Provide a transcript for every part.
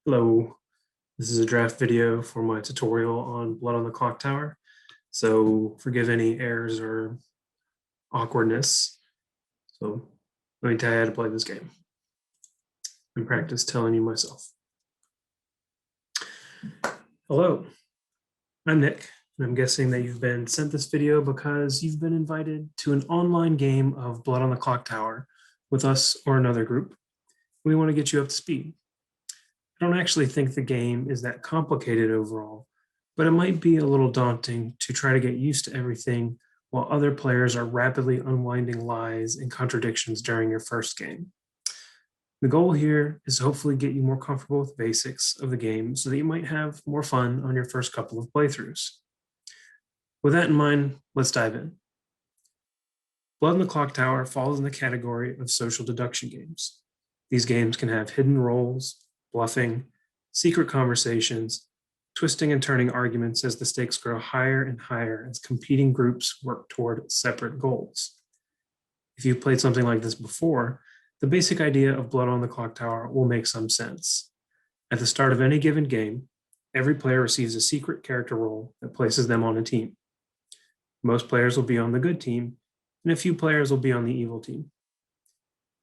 Hello, this is a draft video for my tutorial on Blood on the Clocktower. So forgive any errors or awkwardness. So let me tell you how to play this game and practice telling you myself. Hello, I'm Nick, and I'm guessing that you've been sent this video because you've been invited to an online game of Blood on the Clocktower with us or another group. We want to get you up to speed. I don't actually think the game is that complicated overall, but it might be a little daunting to try to get used to everything while other players are rapidly unwinding lies and contradictions during your first game. The goal here is to hopefully get you more comfortable with the basics of the game so that you might have more fun on your first couple of playthroughs. With that in mind, let's dive in. Blood on the Clocktower falls in the category of social deduction games. These games can have hidden roles, bluffing, secret conversations, twisting and turning arguments as the stakes grow higher and higher as competing groups work toward separate goals. If you've played something like this before, the basic idea of Blood on the Clocktower will make some sense. At the start of any given game, every player receives a secret character role that places them on a team. Most players will be on the good team, and a few players will be on the evil team.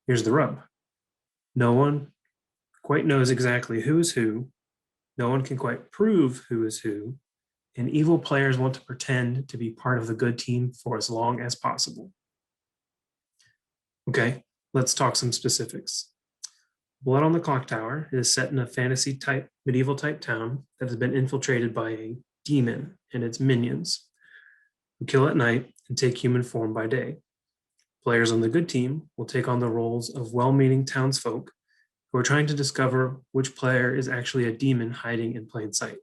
Here's the rub. No one quite knows exactly who is who, no one can quite prove who is who, and evil players want to pretend to be part of the good team for as long as possible. Okay, let's talk some specifics. Blood on the Clocktower is set in a fantasy-type, medieval-type town that has been infiltrated by a demon and its minions, who kill at night and take human form by day. Players on the good team will take on the roles of well-meaning townsfolk who are trying to discover which player is actually a demon hiding in plain sight.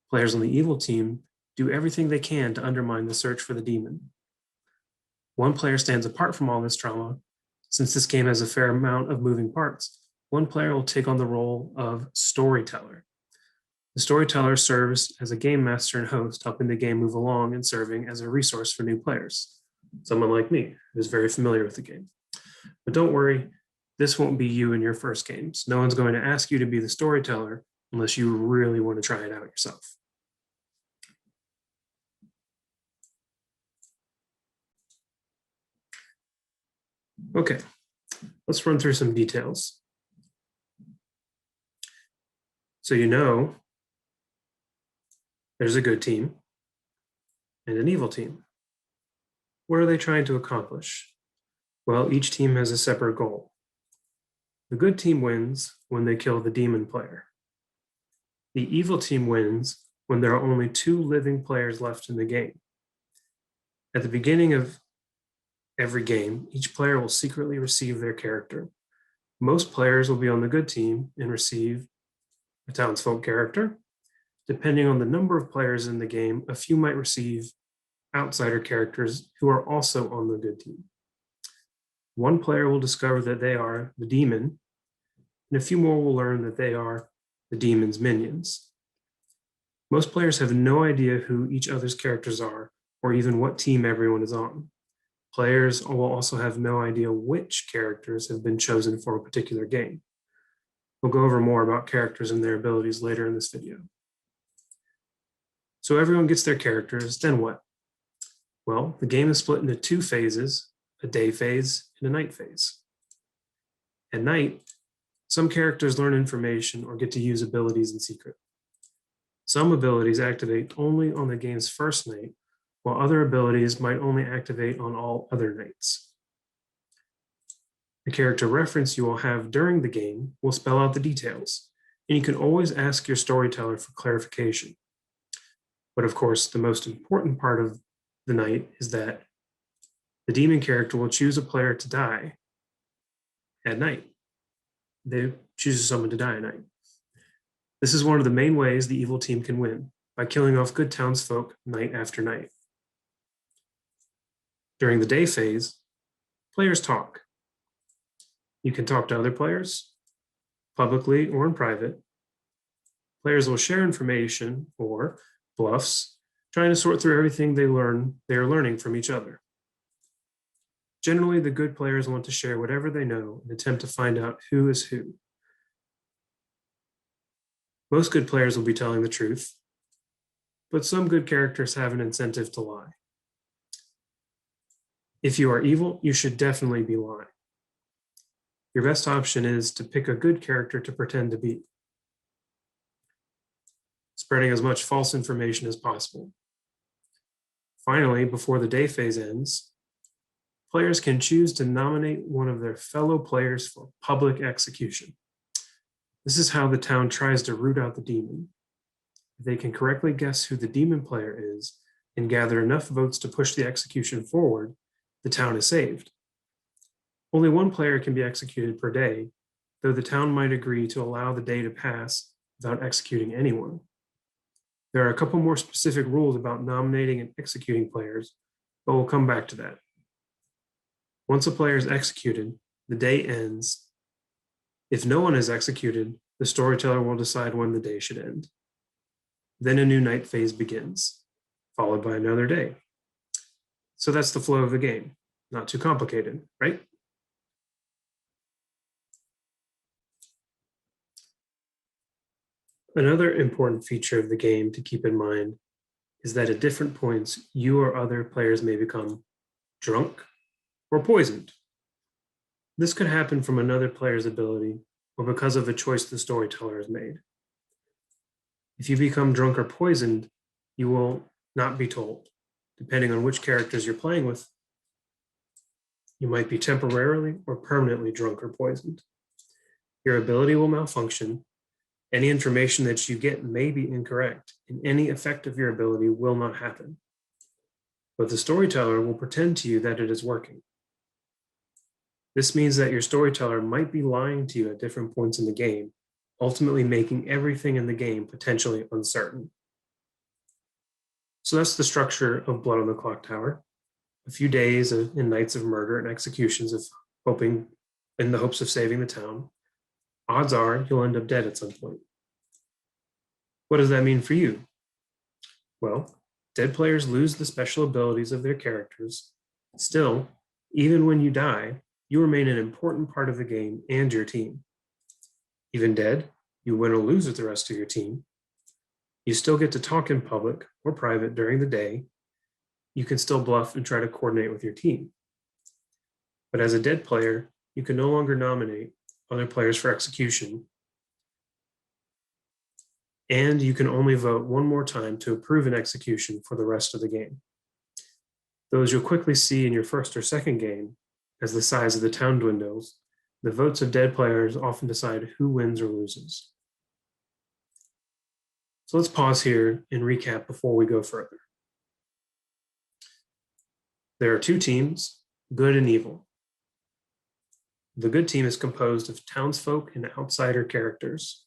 Players on the evil team do everything they can to undermine the search for the demon. One player stands apart from all this drama. Since this game has a fair amount of moving parts, one player will take on the role of storyteller. The storyteller serves as a game master and host, helping the game move along and serving as a resource for new players. Someone like me who is very familiar with the game. But don't worry, this won't be you in your first games. No one's going to ask you to be the storyteller unless you really want to try it out yourself. Okay, let's run through some details. So you know there's a good team and an evil team. What are they trying to accomplish? Well, each team has a separate goal. The good team wins when they kill the demon player. The evil team wins when there are only 2 living players left in the game. At the beginning of every game, each player will secretly receive their character. Most players will be on the good team and receive a townsfolk character. Depending on the number of players in the game, a few might receive outsider characters who are also on the good team. One player will discover that they are the demon, and a few more will learn that they are the demon's minions. Most players have no idea who each other's characters are, or even what team everyone is on. Players will also have no idea which characters have been chosen for a particular game. We'll go over more about characters and their abilities later in this video. So everyone gets their characters, then what? Well, the game is split into 2 phases, a day phase and a night phase. At night, some characters learn information or get to use abilities in secret. Some abilities activate only on the game's first night, while other abilities might only activate on all other nights. The character reference you will have during the game will spell out the details, and you can always ask your storyteller for clarification. But of course, the most important part of the night is that the demon character will choose a player to die at night. They choose someone to die at night. This is one of the main ways the evil team can win, by killing off good townsfolk night after night. During the day phase, players talk. You can talk to other players, publicly or in private. Players will share information or bluffs, trying to sort through everything they are learning from each other. Generally, the good players want to share whatever they know and attempt to find out who is who. Most good players will be telling the truth, but some good characters have an incentive to lie. If you are evil, you should definitely be lying. Your best option is to pick a good character to pretend to be, spreading as much false information as possible. Finally, before the day phase ends, players can choose to nominate one of their fellow players for public execution. This is how the town tries to root out the demon. If they can correctly guess who the demon player is and gather enough votes to push the execution forward, the town is saved. Only one player can be executed per day, though the town might agree to allow the day to pass without executing anyone. There are a couple more specific rules about nominating and executing players, but we'll come back to that. Once a player is executed, the day ends. If no one is executed, the storyteller will decide when the day should end. Then a new night phase begins, followed by another day. So that's the flow of the game. Not too complicated, right? Another important feature of the game to keep in mind is that at different points, you or other players may become drunk or poisoned. This could happen from another player's ability or because of a choice the storyteller has made. If you become drunk or poisoned, you will not be told. Depending on which characters you're playing with, you might be temporarily or permanently drunk or poisoned. Your ability will malfunction. Any information that you get may be incorrect, and any effect of your ability will not happen. But the storyteller will pretend to you that it is working. This means that your storyteller might be lying to you at different points in the game, ultimately making everything in the game potentially uncertain. So that's the structure of Blood on the Clocktower. A few days and nights of murder and executions in the hopes of saving the town. Odds are you'll end up dead at some point. What does that mean for you? Well, dead players lose the special abilities of their characters. Still, even when you die, you remain an important part of the game and your team. Even dead, you win or lose with the rest of your team. You still get to talk in public or private during the day. You can still bluff and try to coordinate with your team. But as a dead player, you can no longer nominate other players for execution, and you can only vote one more time to approve an execution for the rest of the game. Though as you'll quickly see in your first or second game, as the size of the town dwindles, the votes of dead players often decide who wins or loses. So let's pause here and recap before we go further. There are two teams, good and evil. The good team is composed of townsfolk and outsider characters.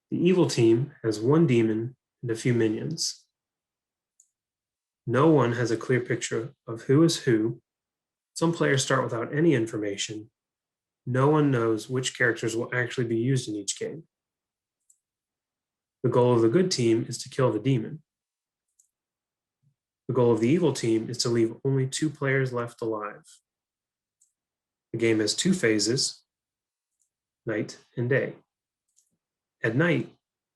The evil team has one demon and a few minions. No one has a clear picture of who is who. Some players start without any information. No one knows which characters will actually be used in each game. The goal of the good team is to kill the demon. The goal of the evil team is to leave only two players left alive. The game has two phases, night and day. At night,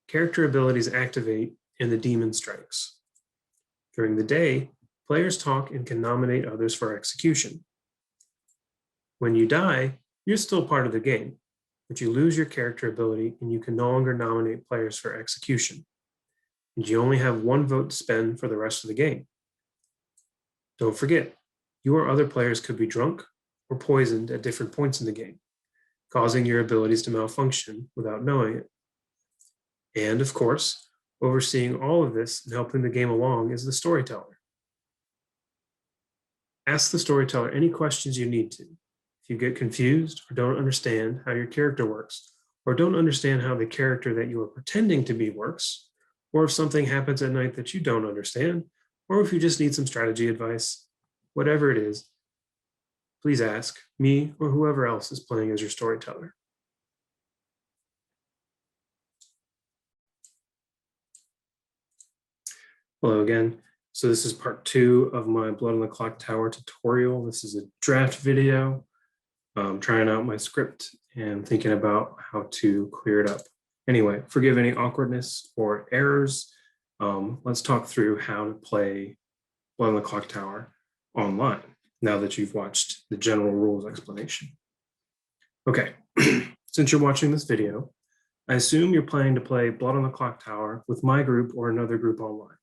character abilities activate and the demon strikes. During the day, players talk and can nominate others for execution. When you die, you're still part of the game, but you lose your character ability and you can no longer nominate players for execution. And you only have one vote to spend for the rest of the game. Don't forget, you or other players could be drunk or poisoned at different points in the game, causing your abilities to malfunction without knowing it. And of course, overseeing all of this and helping the game along is the storyteller. Ask the storyteller any questions you need to. If you get confused or don't understand how your character works, or don't understand how the character that you are pretending to be works, or if something happens at night that you don't understand, or if you just need some strategy advice, whatever it is, please ask me or whoever else is playing as your storyteller. Hello again. So this is part 2 of my Blood on the Clocktower tutorial. This is a draft video. Trying out my script and thinking about how to clear it up Anyway, forgive any awkwardness or errors. Let's talk through how to play Blood on the Clocktower online now that you've watched the general rules explanation. Okay, since you're watching this video, I assume you're planning to play Blood on the Clocktower with my group or another group online.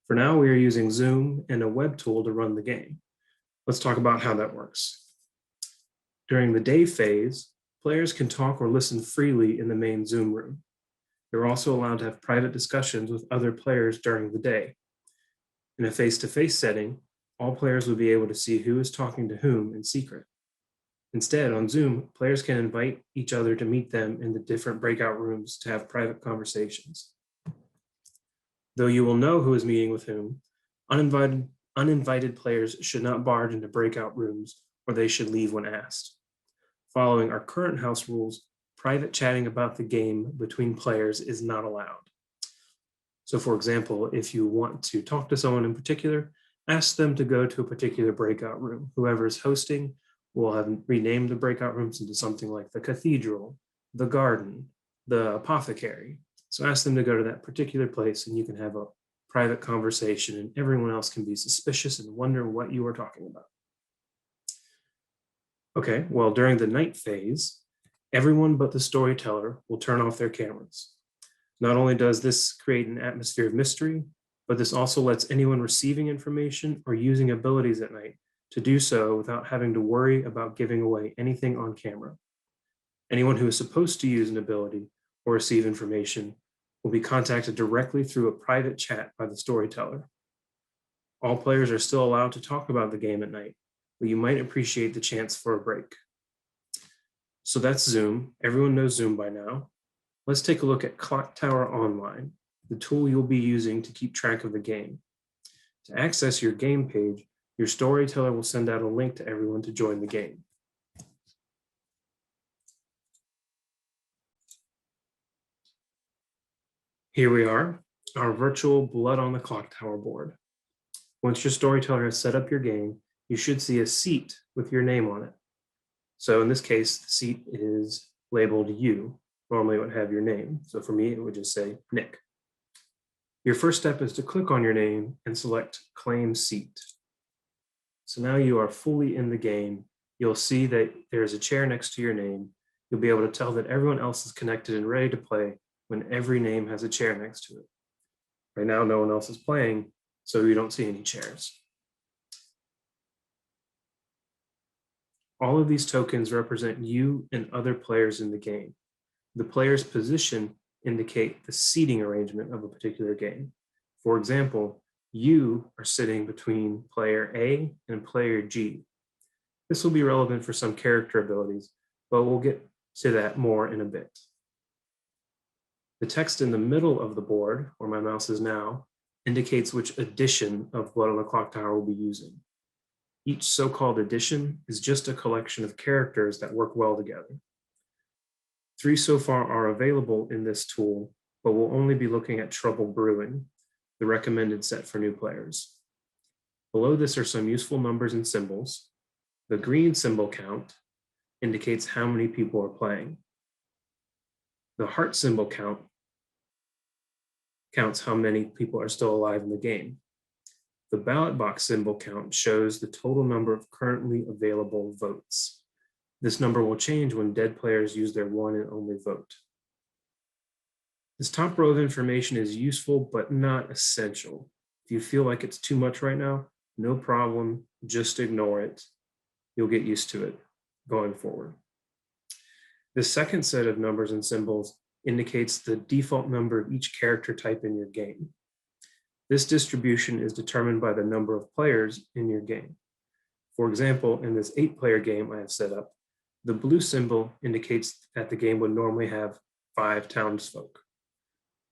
For now, we are using Zoom and a web tool to run the game. Let's talk about how that works. During the day phase, players can talk or listen freely in the main Zoom room. They're also allowed to have private discussions with other players during the day. In a face-to-face setting, all players will be able to see who is talking to whom in secret. Instead, on Zoom, players can invite each other to meet them in the different breakout rooms to have private conversations. Though you will know who is meeting with whom, uninvited players should not barge into breakout rooms, or they should leave when asked. Following our current house rules, private chatting about the game between players is not allowed. So for example, if you want to talk to someone in particular, ask them to go to a particular breakout room. Whoever is hosting will have renamed the breakout rooms into something like the cathedral, the garden, the apothecary. So ask them to go to that particular place and you can have a private conversation and everyone else can be suspicious and wonder what you are talking about. Okay, well, during the night phase, everyone but the storyteller will turn off their cameras. Not only does this create an atmosphere of mystery, but this also lets anyone receiving information or using abilities at night to do so without having to worry about giving away anything on camera. Anyone who is supposed to use an ability or receive information will be contacted directly through a private chat by the storyteller. All players are still allowed to talk about the game at night, but you might appreciate the chance for a break. So that's Zoom. Everyone knows Zoom by now. Let's take a look at Clocktower Online, the tool you'll be using to keep track of the game. To access your game page, your storyteller will send out a link to everyone to join the game. Here we are, our virtual Blood on the Clocktower board. Once your storyteller has set up your game, you should see a seat with your name on it. So in this case, the seat is labeled you. Normally it would have your name. So for me, it would just say Nick. Your first step is to click on your name and select Claim Seat. So now you are fully in the game. You'll see that there's a chair next to your name. You'll be able to tell that everyone else is connected and ready to play when every name has a chair next to it. Right now, no one else is playing, so you don't see any chairs. All of these tokens represent you and other players in the game. The player's position indicate the seating arrangement of a particular game. For example, you are sitting between player A and player G. This will be relevant for some character abilities, but we'll get to that more in a bit. The text in the middle of the board, where my mouse is now, indicates which edition of Blood on the Clocktower we'll be using. Each so-called edition is just a collection of characters that work well together. 3 so far are available in this tool, but we'll only be looking at Trouble Brewing, the recommended set for new players. Below this are some useful numbers and symbols. The green symbol count indicates how many people are playing. The heart symbol counts how many people are still alive in the game. The ballot box symbol count shows the total number of currently available votes. This number will change when dead players use their one and only vote. This top row of information is useful, but not essential. If you feel like it's too much right now, no problem, just ignore it. You'll get used to it going forward. The second set of numbers and symbols indicates the default number of each character type in your game. This distribution is determined by the number of players in your game. For example, in this 8-player game I have set up, the blue symbol indicates that the game would normally have 5 townsfolk.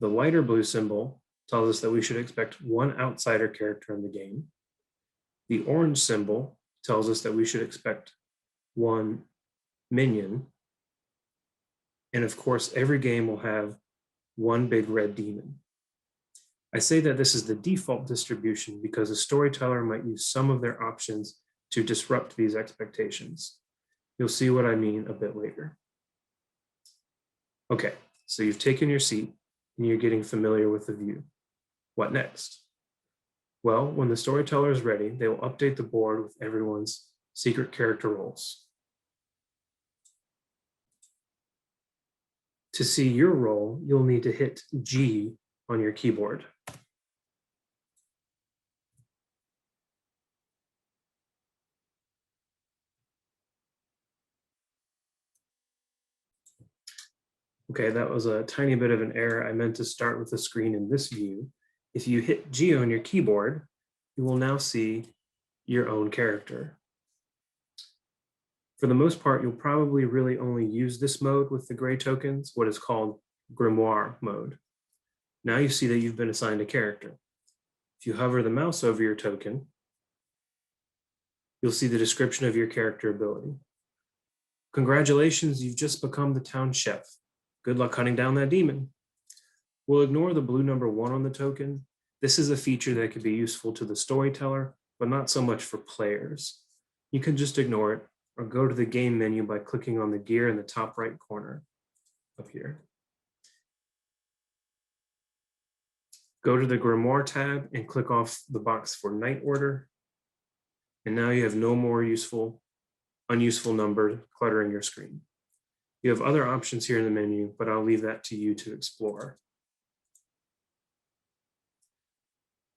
The lighter blue symbol tells us that we should expect 1 outsider character in the game. The orange symbol tells us that we should expect 1 minion. And of course, every game will have 1 big red demon. I say that this is the default distribution because a storyteller might use some of their options to disrupt these expectations. You'll see what I mean a bit later. Okay, So you've taken your seat and you're getting familiar with the view. What next? Well, when the storyteller is ready, they will update the board with everyone's secret character roles. To see your role, you'll need to hit G on your keyboard. Okay, that was a tiny bit of an error. I meant to start with the screen in this view. If you hit G on your keyboard, you will now see your own character. For the most part, you'll probably really only use this mode with the gray tokens, what is called grimoire mode. Now you see that you've been assigned a character. If you hover the mouse over your token, you'll see the description of your character ability. Congratulations, you've just become the town chef. Good luck hunting down that demon. We'll ignore the blue number 1 on the token. This is a feature that could be useful to the storyteller, but not so much for players. You can just ignore it or go to the game menu by clicking on the gear in the top right corner up here. Go to the Grimoire tab and click off the box for Night Order. And now you have no more unuseful number cluttering your screen. You have other options here in the menu, but I'll leave that to you to explore.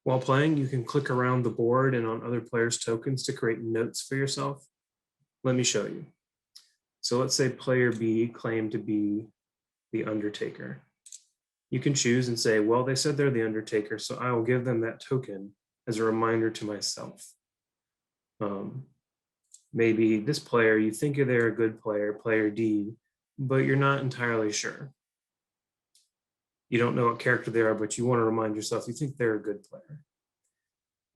While playing, you can click around the board and on other players' tokens to create notes for yourself. Let me show you. So let's say player B claimed to be the Undertaker. You can choose and say, well, they said they're the Undertaker, so I will give them that token as a reminder to myself. Maybe this player, you think they're a good player, player D, but you're not entirely sure. You don't know what character they are, but you want to remind yourself you think they're a good player.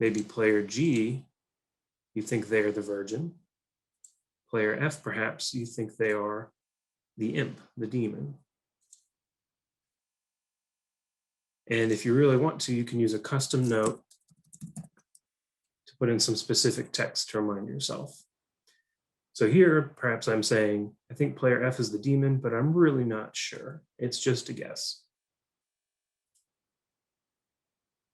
Maybe player G, you think they're the Virgin. Player F, perhaps you think they are the imp, the demon. And if you really want to, you can use a custom note to put in some specific text to remind yourself. So here, perhaps I'm saying, I think player F is the demon, but I'm really not sure. It's just a guess.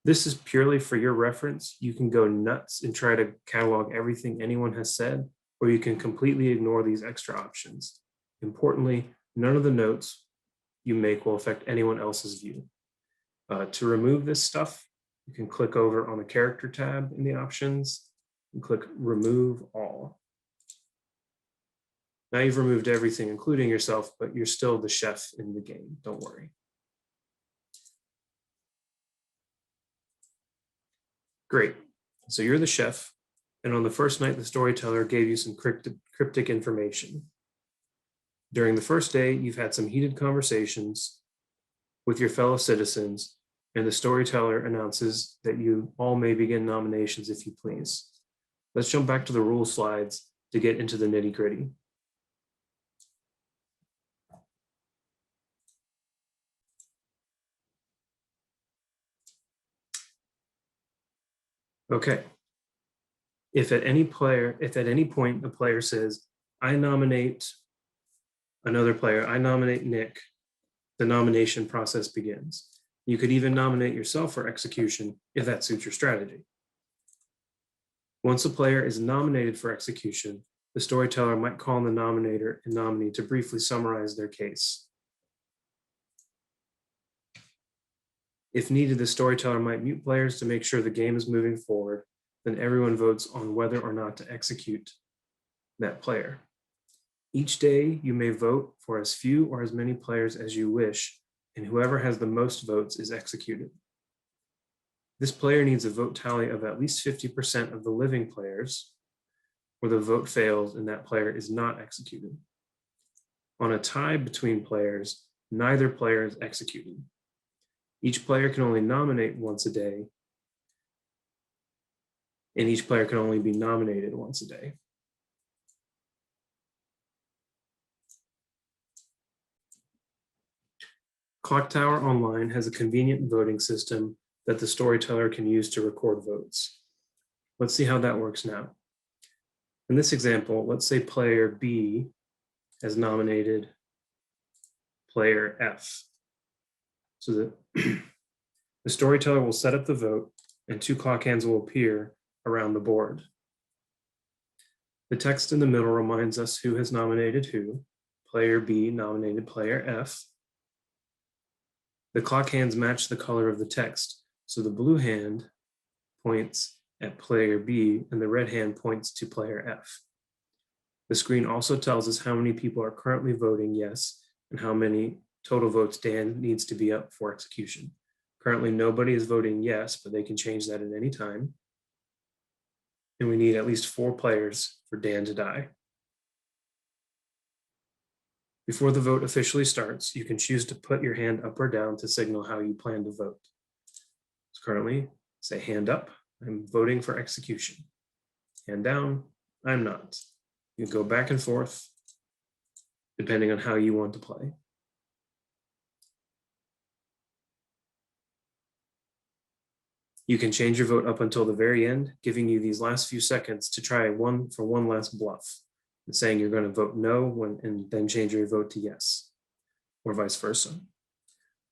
This is purely for your reference. You can go nuts and try to catalog everything anyone has said, or you can completely ignore these extra options. Importantly, none of the notes you make will affect anyone else's view. To remove this stuff, you can click over on the character tab in the options and click remove all. Now you've removed everything, including yourself, but you're still the chef in the game. Don't worry. Great. So you're the chef, and on the first night, the storyteller gave you some cryptic information. During the first day, you've had some heated conversations with your fellow citizens, and the storyteller announces that you all may begin nominations if you please. Let's jump back to the rules slides to get into the nitty-gritty. Okay. If at any point a player says, I nominate another player, I nominate Nick, the nomination process begins. You could even nominate yourself for execution if that suits your strategy. Once a player is nominated for execution, the storyteller might call on the nominator and nominee to briefly summarize their case. If needed, the storyteller might mute players to make sure the game is moving forward. Then everyone votes on whether or not to execute that player. Each day, you may vote for as few or as many players as you wish, and whoever has the most votes is executed. This player needs a vote tally of at least 50% of the living players, or the vote fails and that player is not executed. On a tie between players, neither player is executed. Each player can only nominate once a day, and each player can only be nominated once a day. Clocktower Online has a convenient voting system that the storyteller can use to record votes. Let's see how that works now. In this example, let's say player B has nominated player F. So that the storyteller will set up the vote and 2 clock hands will appear around the board. The text in the middle reminds us who has nominated who. Player B nominated player F. The clock hands match the color of the text, so the blue hand points at player B and the red hand points to player F. The screen also tells us how many people are currently voting yes and how many total votes Dan needs to be up for execution. Currently, nobody is voting yes, but they can change that at any time. And we need at least 4 players for Dan to die. Before the vote officially starts, you can choose to put your hand up or down to signal how you plan to vote. So currently, say hand up, I'm voting for execution. Hand down, I'm not. You go back and forth depending on how you want to play. You can change your vote up until the very end, giving you these last few seconds to try one last bluff, and saying you're going to vote no and then change your vote to yes, or vice versa.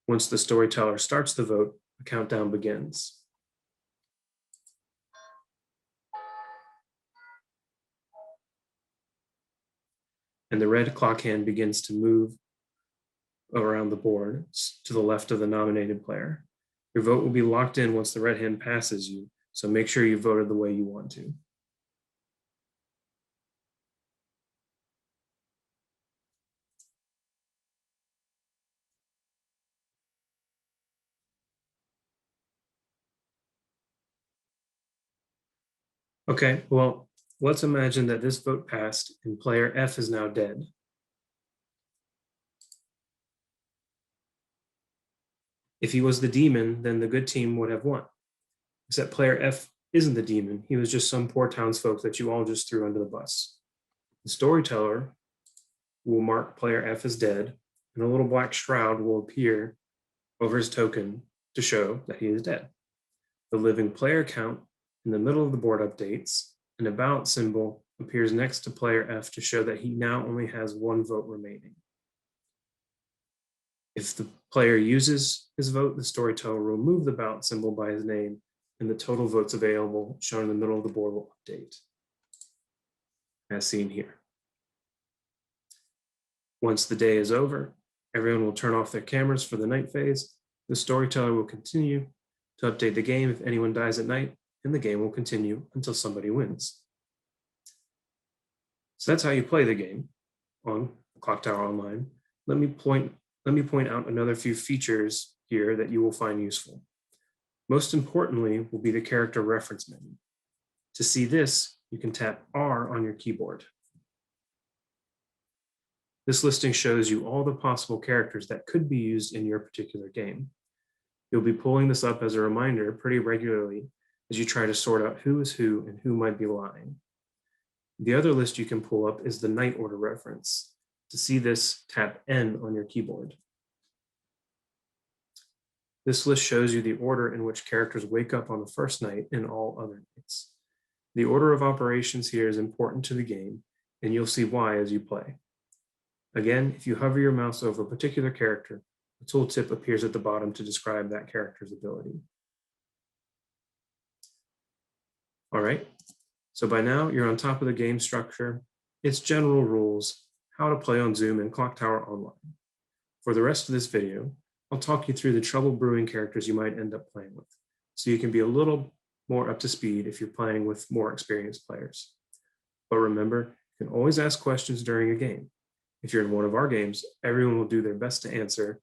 Once the storyteller starts the vote, a countdown begins. And the red clock hand begins to move around the board to the left of the nominated player. Your vote will be locked in once the red hand passes you, so make sure you voted the way you want to. Okay, well, let's imagine that this vote passed and player F is now dead. If he was the demon, then the good team would have won. Except player F isn't the demon. He was just some poor townsfolk that you all just threw under the bus. The storyteller will mark player F as dead, and a little black shroud will appear over his token to show that he is dead. The living player count in the middle of the board updates. An about symbol appears next to player F to show that he now only has 1 vote remaining. If the player uses his vote, the storyteller will remove the about symbol by his name, and the total votes available shown in the middle of the board will update, as seen here. Once the day is over, everyone will turn off their cameras for the night phase. The storyteller will continue to update the game if anyone dies at night, and the game will continue until somebody wins. So that's how you play the game on Clocktower Online. Let me point out another few features here that you will find useful. Most importantly will be the character reference menu. To see this, you can tap R on your keyboard. This listing shows you all the possible characters that could be used in your particular game. You'll be pulling this up as a reminder pretty regularly as you try to sort out who is who and who might be lying. The other list you can pull up is the night order reference. To see this, tap N on your keyboard. This list shows you the order in which characters wake up on the first night and all other nights. The order of operations here is important to the game, and you'll see why as you play. Again, if you hover your mouse over a particular character, a tooltip appears at the bottom to describe that character's ability. All right, so by now you're on top of the game structure, its general rules, how to play on Zoom and Clocktower Online. For the rest of this video, I'll talk you through the trouble brewing characters you might end up playing with, so you can be a little more up to speed if you're playing with more experienced players. But remember, you can always ask questions during a game. If you're in one of our games, everyone will do their best to answer,